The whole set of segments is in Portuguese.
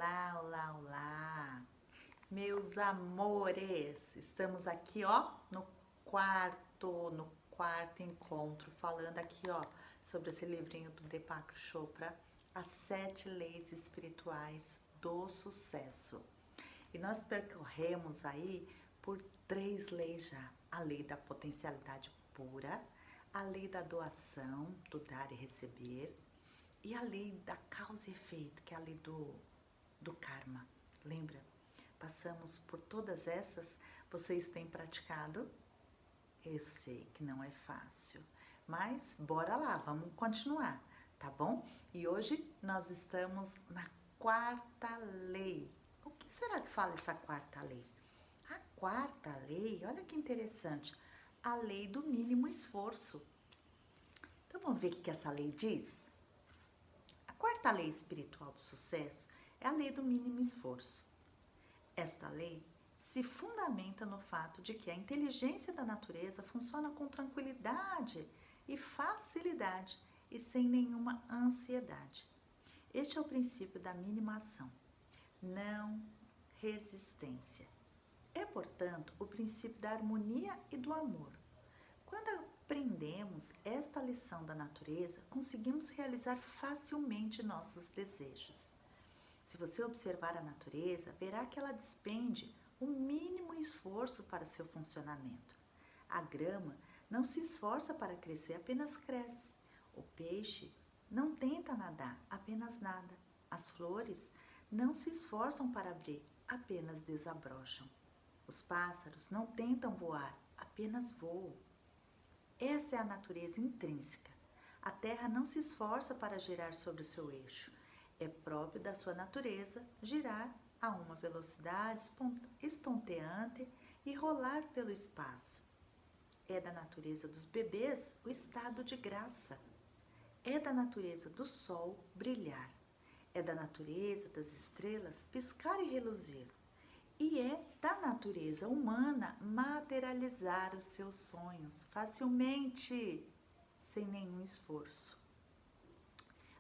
Olá, olá, olá, meus amores, estamos aqui, ó, no quarto encontro, falando aqui, ó, sobre esse livrinho do Deepak Chopra, As 7 Leis Espirituais do Sucesso. E nós percorremos aí por 3 leis já, a lei da potencialidade pura, a lei da doação, do dar e receber, e a lei da causa e efeito, que é a lei do karma. Lembra? Passamos por todas essas. Vocês têm praticado? Eu sei que não é fácil, mas bora lá, vamos continuar, tá bom? E hoje nós estamos na quarta lei. O que será que fala essa quarta lei? A quarta lei, olha que interessante, a lei do mínimo esforço. Então vamos ver o que essa lei diz? A quarta lei espiritual do sucesso é a lei do mínimo esforço. Esta lei se fundamenta no fato de que a inteligência da natureza funciona com tranquilidade e facilidade e sem nenhuma ansiedade. Este é o princípio da mínima ação, não resistência. É, portanto, o princípio da harmonia e do amor. Quando aprendemos esta lição da natureza, conseguimos realizar facilmente nossos desejos. Se você observar a natureza, verá que ela despende o mínimo esforço para seu funcionamento. A grama não se esforça para crescer, apenas cresce. O peixe não tenta nadar, apenas nada. As flores não se esforçam para abrir, apenas desabrocham. Os pássaros não tentam voar, apenas voam. Essa é a natureza intrínseca. A Terra não se esforça para girar sobre o seu eixo. É próprio da sua natureza girar a uma velocidade estonteante e rolar pelo espaço. É da natureza dos bebês o estado de graça. É da natureza do sol brilhar. É da natureza das estrelas piscar e reluzir. E é da natureza humana materializar os seus sonhos facilmente, sem nenhum esforço.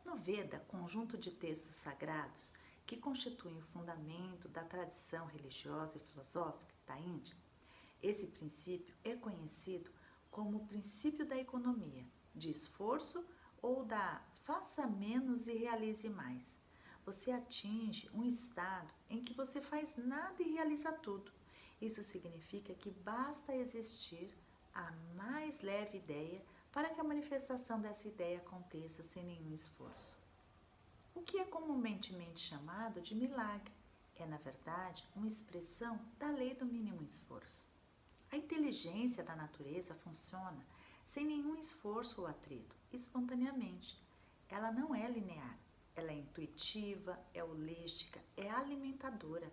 No Veda, conjunto de textos sagrados que constituem o fundamento da tradição religiosa e filosófica da Índia, esse princípio é conhecido como o princípio da economia, de esforço ou da faça menos e realize mais. Você atinge um estado em que você faz nada e realiza tudo. Isso significa que basta existir a mais leve ideia para que a manifestação dessa ideia aconteça sem nenhum esforço. O que é comumente chamado de milagre é, na verdade, uma expressão da lei do mínimo esforço. A inteligência da natureza funciona sem nenhum esforço ou atrito, espontaneamente. Ela não é linear. Ela é intuitiva, é holística, é alimentadora.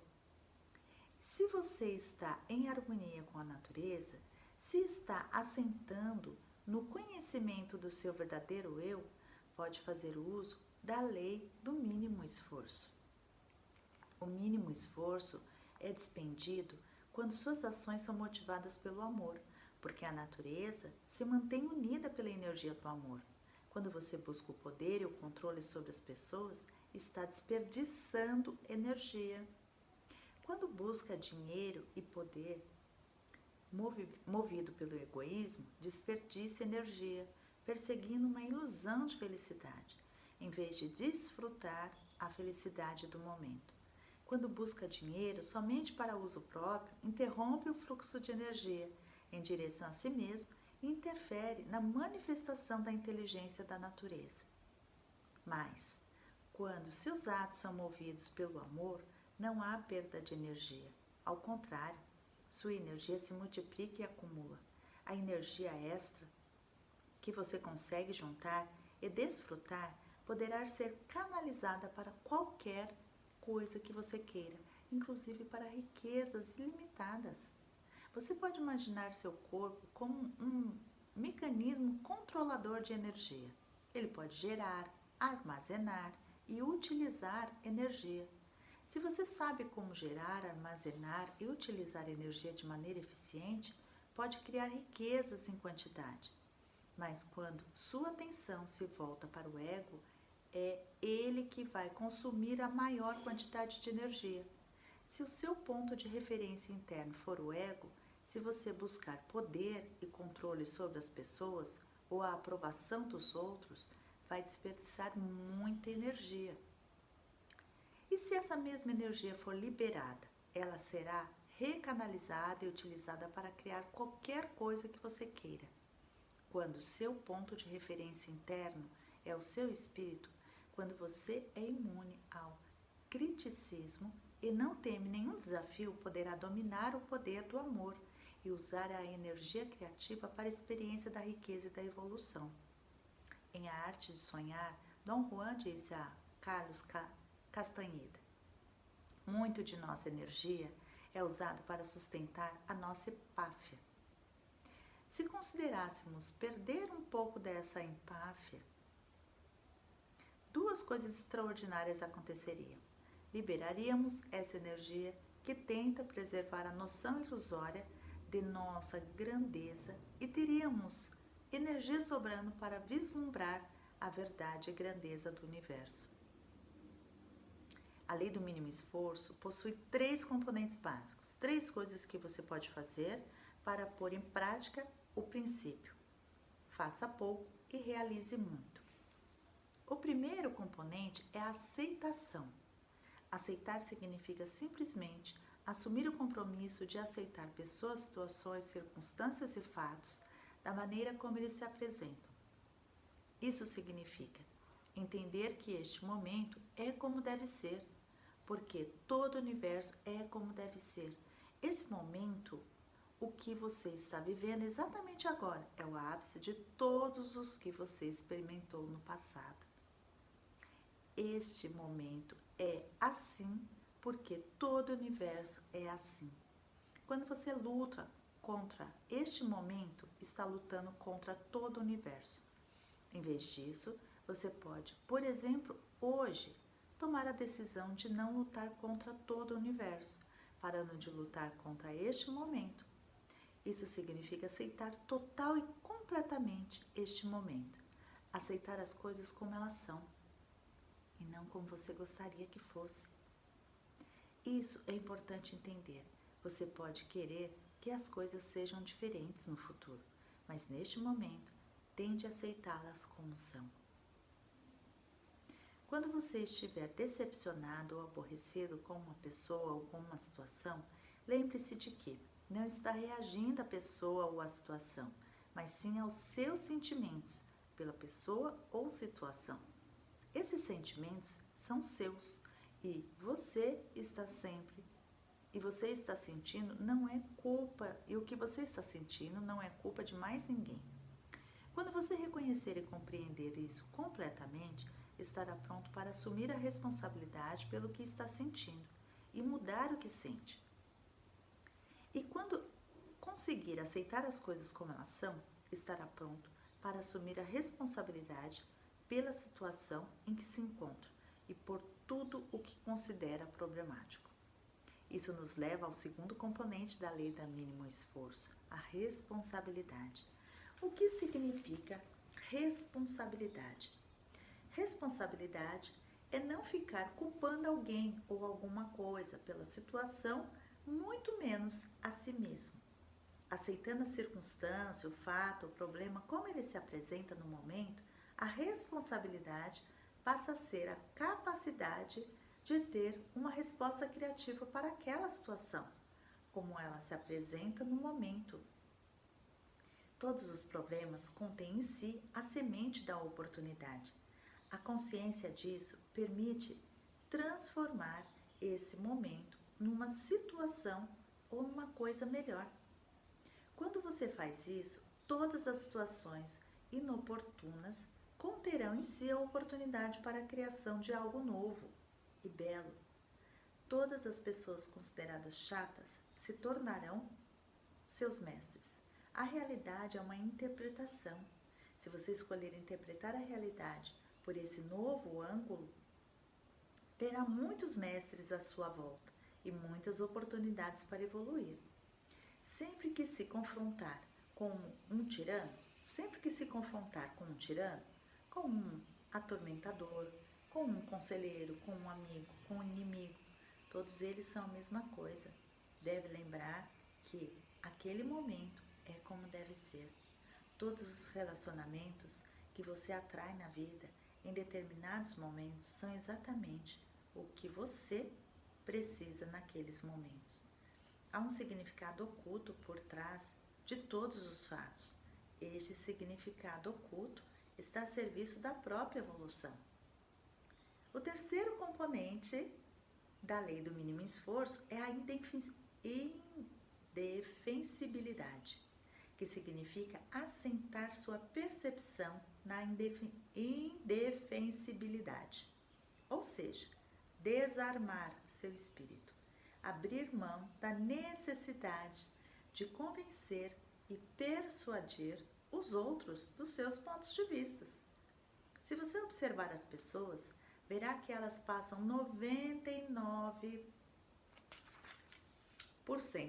Se você está em harmonia com a natureza, se está assentando no conhecimento do seu verdadeiro eu, pode fazer uso da lei do mínimo esforço. O mínimo esforço é despendido quando suas ações são motivadas pelo amor, porque a natureza se mantém unida pela energia do amor. Quando você busca o poder e o controle sobre as pessoas, está desperdiçando energia. Quando busca dinheiro e poder, movido pelo egoísmo, desperdiça energia, perseguindo uma ilusão de felicidade, em vez de desfrutar a felicidade do momento. Quando busca dinheiro somente para uso próprio, interrompe o fluxo de energia em direção a si mesmo e interfere na manifestação da inteligência da natureza. Mas, quando seus atos são movidos pelo amor, não há perda de energia. Ao contrário, sua energia se multiplica e acumula. A energia extra que você consegue juntar e desfrutar poderá ser canalizada para qualquer coisa que você queira, inclusive para riquezas ilimitadas. Você pode imaginar seu corpo como um mecanismo controlador de energia. Ele pode gerar, armazenar e utilizar energia. Se você sabe como gerar, armazenar e utilizar energia de maneira eficiente, pode criar riquezas em quantidade. Mas quando sua atenção se volta para o ego, é ele que vai consumir a maior quantidade de energia. Se o seu ponto de referência interno for o ego, se você buscar poder e controle sobre as pessoas ou a aprovação dos outros, vai desperdiçar muita energia. E se essa mesma energia for liberada, ela será recanalizada e utilizada para criar qualquer coisa que você queira. Quando o seu ponto de referência interno é o seu espírito, quando você é imune ao criticismo e não teme nenhum desafio, poderá dominar o poder do amor e usar a energia criativa para a experiência da riqueza e da evolução. Em A Arte de Sonhar, Dom Juan disse a Carlos Castanheda: muito de nossa energia é usado para sustentar a nossa empáfia. Se considerássemos perder um pouco dessa empáfia, duas coisas extraordinárias aconteceriam. Liberaríamos essa energia que tenta preservar a noção ilusória de nossa grandeza e teríamos energia sobrando para vislumbrar a verdade e grandeza do universo. A lei do mínimo esforço possui 3 componentes básicos, 3 coisas que você pode fazer para pôr em prática o princípio. Faça pouco e realize muito. O primeiro componente é a aceitação. Aceitar significa simplesmente assumir o compromisso de aceitar pessoas, situações, circunstâncias e fatos da maneira como eles se apresentam. Isso significa entender que este momento é como deve ser, porque todo o universo é como deve ser. Esse momento, o que você está vivendo exatamente agora, é o ápice de todos os que você experimentou no passado. Este momento é assim porque todo o universo é assim. Quando você luta contra este momento, está lutando contra todo o universo. Em vez disso, você pode, por exemplo, hoje, tomar a decisão de não lutar contra todo o universo, parando de lutar contra este momento. Isso significa aceitar total e completamente este momento. Aceitar as coisas como elas são e não como você gostaria que fosse. Isso é importante entender. Você pode querer que as coisas sejam diferentes no futuro, mas neste momento, tende a aceitá-las como são. Quando você estiver decepcionado ou aborrecido com uma pessoa ou com uma situação, lembre-se de que não está reagindo à pessoa ou à situação, mas sim aos seus sentimentos pela pessoa ou situação. Esses sentimentos são seus e você está sentindo não é culpa, e o que você está sentindo não é culpa de mais ninguém. Quando você reconhecer e compreender isso completamente, estará pronto para assumir a responsabilidade pelo que está sentindo e mudar o que sente. E quando conseguir aceitar as coisas como elas são, estará pronto para assumir a responsabilidade pela situação em que se encontra e por tudo o que considera problemático. Isso nos leva ao segundo componente da lei do mínimo esforço, a responsabilidade. O que significa responsabilidade? Responsabilidade é não ficar culpando alguém ou alguma coisa pela situação, muito menos a si mesmo. Aceitando a circunstância, o fato, o problema, como ele se apresenta no momento, a responsabilidade passa a ser a capacidade de ter uma resposta criativa para aquela situação, como ela se apresenta no momento. Todos os problemas contêm em si a semente da oportunidade. A consciência disso permite transformar esse momento numa situação ou numa coisa melhor. Quando você faz isso, todas as situações inoportunas conterão em si a oportunidade para a criação de algo novo e belo. Todas as pessoas consideradas chatas se tornarão seus mestres. A realidade é uma interpretação. Se você escolher interpretar a realidade por esse novo ângulo, terá muitos mestres à sua volta e muitas oportunidades para evoluir. Sempre que se confrontar com um tirano, com atormentador, com um conselheiro, com um amigo, com um inimigo. Todos eles são a mesma coisa. Deve lembrar que aquele momento é como deve ser. Todos os relacionamentos que você atrai na vida, em determinados momentos, são exatamente o que você precisa naqueles momentos. Há um significado oculto por trás de todos os fatos. Este significado oculto está a serviço da própria evolução. O terceiro componente da lei do mínimo esforço é a indefensibilidade, que significa assentar sua percepção na indefensibilidade, ou seja, desarmar seu espírito, abrir mão da necessidade de convencer e persuadir os outros dos seus pontos de vista. Se você observar as pessoas, verá que elas passam 99%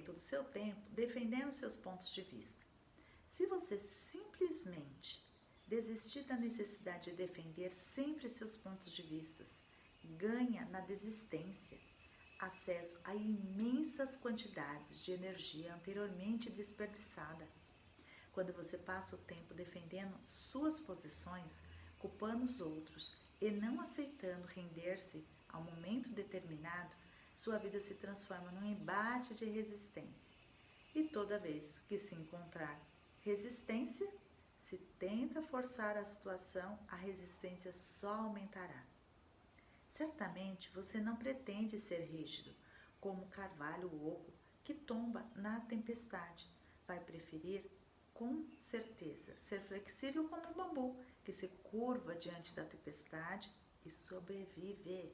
do seu tempo defendendo seus pontos de vista. Se você simplesmente desistir da necessidade de defender sempre seus pontos de vista, ganha na desistência acesso a imensas quantidades de energia anteriormente desperdiçada. Quando você passa o tempo defendendo suas posições, culpando os outros e não aceitando render-se a um momento determinado, sua vida se transforma num embate de resistência. E toda vez que se encontrar resistência, se tenta forçar a situação, a resistência só aumentará. Certamente você não pretende ser rígido, como o carvalho oco que tomba na tempestade. Vai preferir, com certeza, ser flexível como um bambu que se curva diante da tempestade e sobrevive.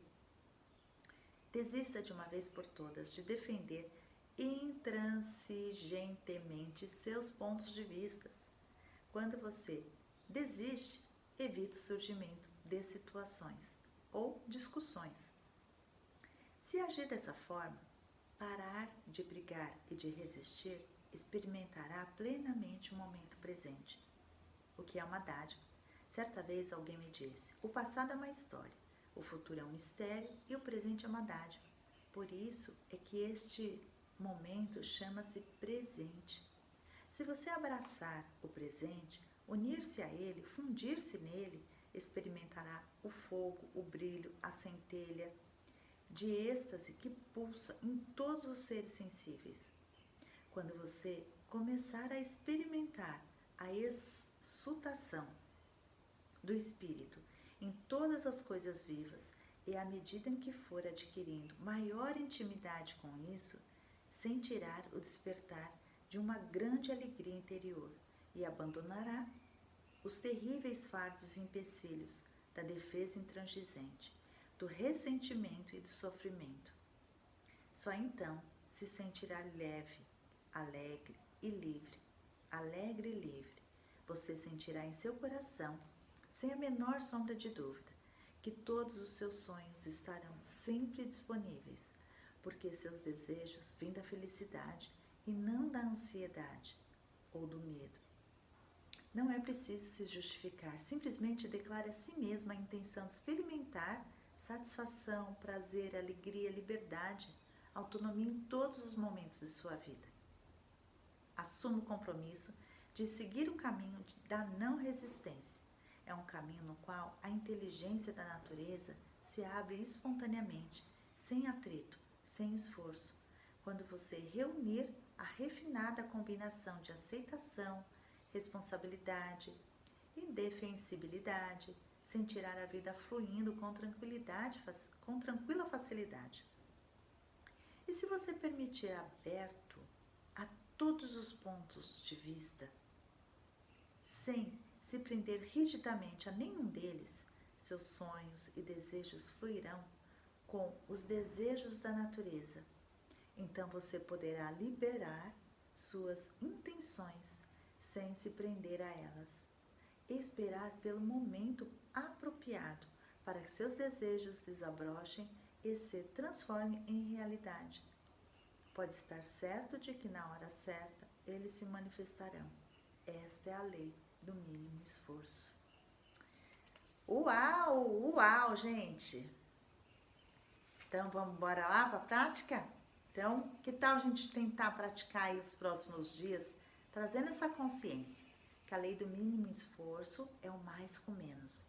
Desista de uma vez por todas de defender intransigentemente seus pontos de vista. Quando você desiste, evita o surgimento de situações ou discussões. Se agir dessa forma, parar de brigar e de resistir, experimentará plenamente o momento presente, o que é uma dádiva. Certa vez alguém me disse: o passado é uma história, o futuro é um mistério e o presente é uma dádiva. Por isso é que este momento chama-se presente. Se você abraçar o presente, unir-se a ele, fundir-se nele, experimentará o fogo, o brilho, a centelha de êxtase que pulsa em todos os seres sensíveis. Quando você começar a experimentar a exsultação do espírito em todas as coisas vivas e à medida em que for adquirindo maior intimidade com isso, sentirá o despertar de uma grande alegria interior e abandonará os terríveis fardos e empecilhos da defesa intransigente, do ressentimento e do sofrimento. Só então se sentirá leve, alegre e livre. Alegre e livre, você sentirá em seu coração, sem a menor sombra de dúvida, que todos os seus sonhos estarão sempre disponíveis, porque seus desejos vêm da felicidade e não da ansiedade ou do medo. Não é preciso se justificar, simplesmente declare a si mesma a intenção de experimentar satisfação, prazer, alegria, liberdade, autonomia em todos os momentos de sua vida. Assuma o compromisso de seguir o caminho da não resistência. É um caminho no qual a inteligência da natureza se abre espontaneamente, sem atrito, sem esforço. Quando você reunir a refinada combinação de aceitação, responsabilidade e indefensibilidade, sentirá a vida fluindo com tranquila facilidade. E se você permitir aberto a todos os pontos de vista, sem se prender rigidamente a nenhum deles, seus sonhos e desejos fluirão com os desejos da natureza. Então você poderá liberar suas intenções sem se prender a elas. Esperar pelo momento apropriado para que seus desejos desabrochem e se transformem em realidade. Pode estar certo de que na hora certa eles se manifestarão. Esta é a lei do mínimo esforço. Uau, uau, gente! Então, vamos embora lá para a prática? Então, que tal a gente tentar praticar aí os próximos dias, trazendo essa consciência, que a lei do mínimo esforço é o mais com menos.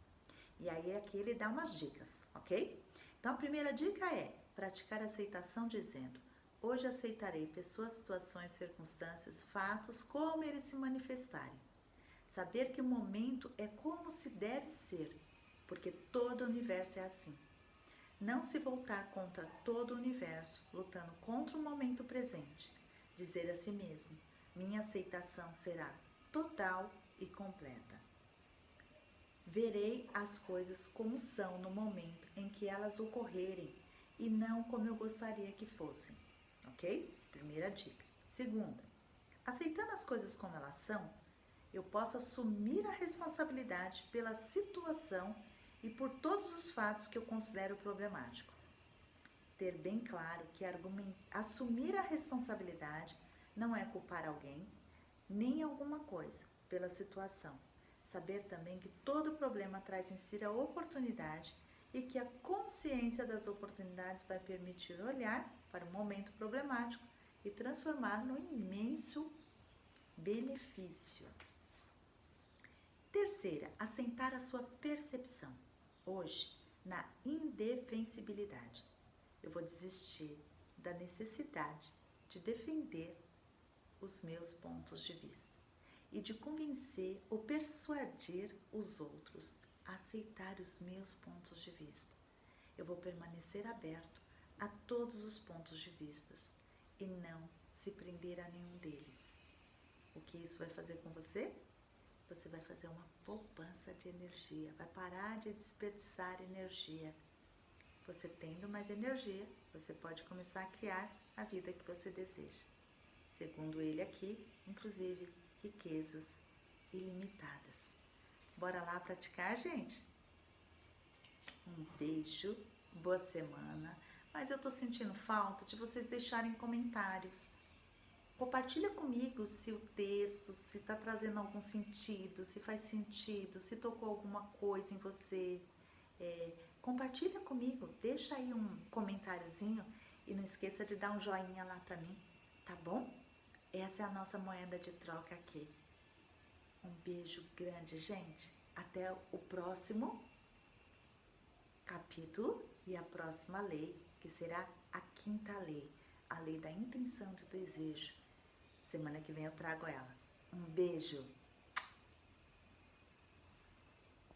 E aí aqui ele dá umas dicas, ok? Então, a primeira dica é praticar a aceitação dizendo: hoje aceitarei pessoas, situações, circunstâncias, fatos, como eles se manifestarem. Saber que o momento é como se deve ser, porque todo o universo é assim. Não se voltar contra todo o universo, lutando contra o momento presente. Dizer a si mesmo: minha aceitação será total e completa. Verei as coisas como são no momento em que elas ocorrerem e não como eu gostaria que fossem. Ok? Primeira dica. Segunda, aceitando as coisas como elas são, eu posso assumir a responsabilidade pela situação e por todos os fatos que eu considero problemático. Ter bem claro que assumir a responsabilidade não é culpar alguém, nem alguma coisa, pela situação. Saber também que todo problema traz em si a oportunidade e que a consciência das oportunidades vai permitir olhar para o momento problemático e transformar no imenso benefício. Terceira, assentar a sua percepção. Hoje, na indefensibilidade. Eu vou desistir da necessidade de defender os meus pontos de vista e de convencer ou persuadir os outros a aceitar os meus pontos de vista. Eu vou permanecer aberto a todos os pontos de vista e não se prender a nenhum deles. O que isso vai fazer com você? Você vai fazer uma poupança de energia, vai parar de desperdiçar energia. Você tendo mais energia, você pode começar a criar a vida que você deseja. Segundo ele aqui, inclusive, riquezas ilimitadas. Bora lá praticar, gente? Um beijo, boa semana. Mas eu tô sentindo falta de vocês deixarem comentários. Compartilha comigo se o texto, se está trazendo algum sentido, se faz sentido, se tocou alguma coisa em você. Compartilha comigo, deixa aí um comentáriozinho e não esqueça de dar um joinha lá para mim, tá bom? Essa é a nossa moeda de troca aqui. Um beijo grande, gente. Até o próximo capítulo e a próxima lei, que será a quinta lei, a lei da intenção e do desejo. Semana que vem eu trago ela. Um beijo!